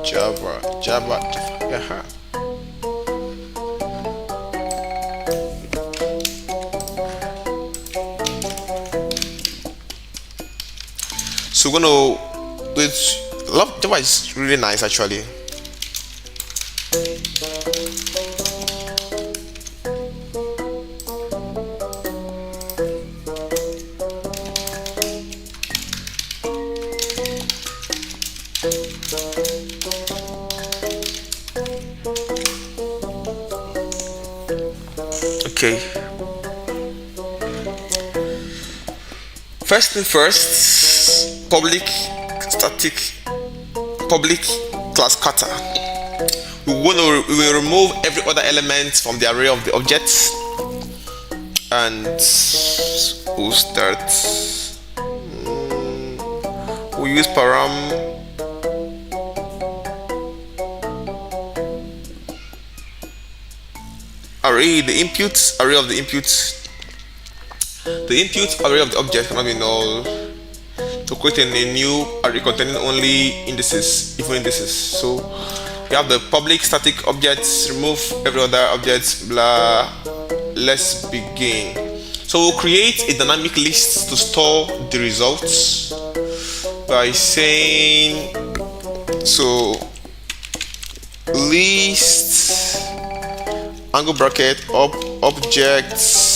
Java. Yeah. So we're gonna do it. Love Java is really nice actually. Okay. First thing first, public class cutter. We will remove every other element from the array of the objects, and we'll start. We use param array the input array of the input. The input array of the object cannot be null. To create a new array containing only indices, even indices. So we have the public static objects, remove every other object, blah. Let's begin. So we'll create a dynamic list to store the results by saying so list angle bracket objects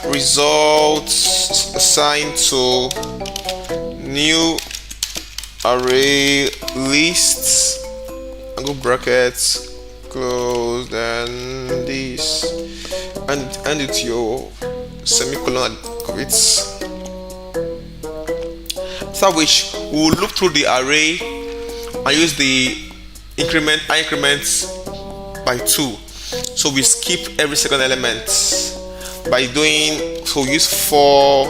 results assigned to new array lists angle brackets close, then this and it's your semicolon of it. After which we will look through the array and use the increments by 2. So we skip every second element by doing, so we use for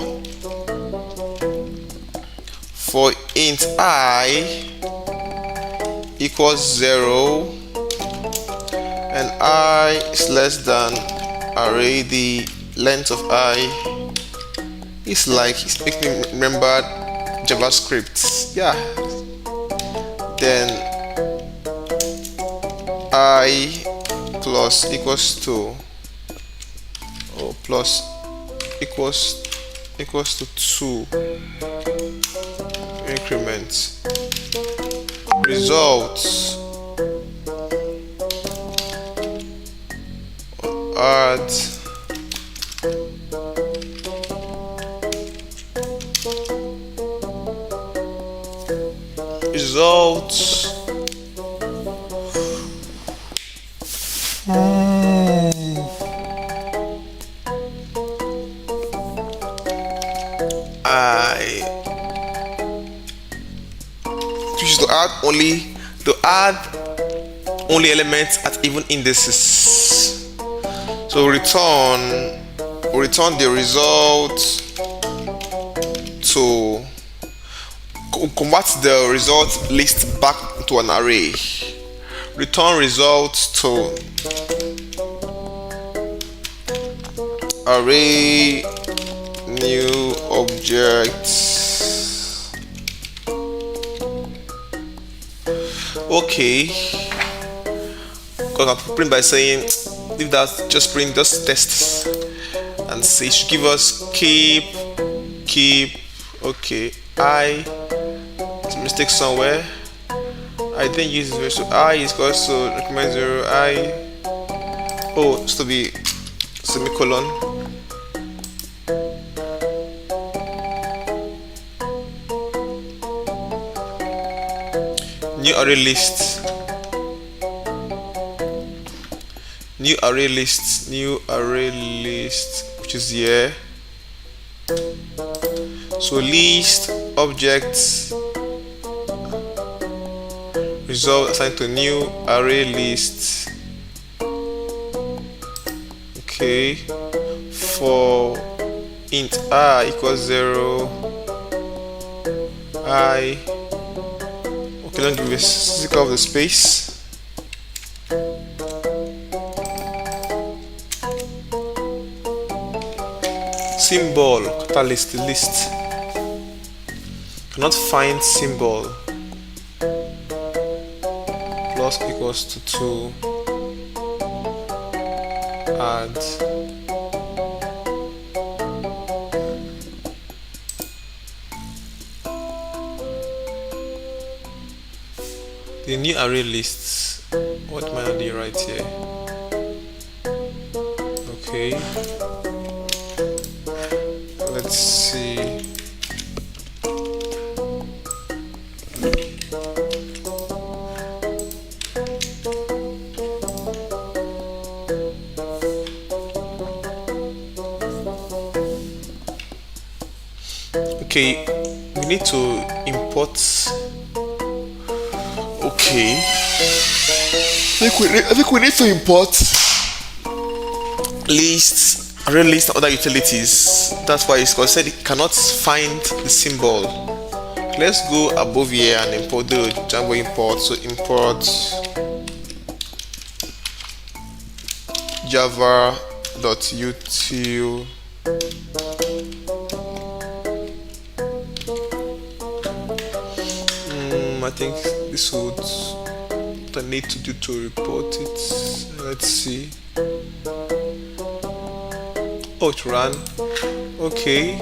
int I equals 0 and I is less than array the length of I is like, it makes me remember JavaScript. Yeah. Then I plus equals to plus equals to 2 increment results add results I choose to add only elements at even indices. So return the result to convert the result list back to an array. Return results to array new object. Okay, because I print by saying if that just print just tests and say it should give us keep. Okay, it's a mistake somewhere. I didn't use this, so I is equals to recommend 0 it's to be semicolon. New array list, which is here. So list objects result assigned to new array list. Okay, for int I equals 0 I. Okay, don't give a stick of the space. symbol catalyst list. Cannot find symbol plus equals to 2. Add the new array lists. What might I write here? Okay, let's see. Okay, we need to import. Okay, I think we need to import lists, array list, and other utilities. That's why it's because said it cannot find the symbol. Let's go above here and import the Django import. So import java.util I think this would what I need to do to report it. Let's see. Oh, it ran. Okay.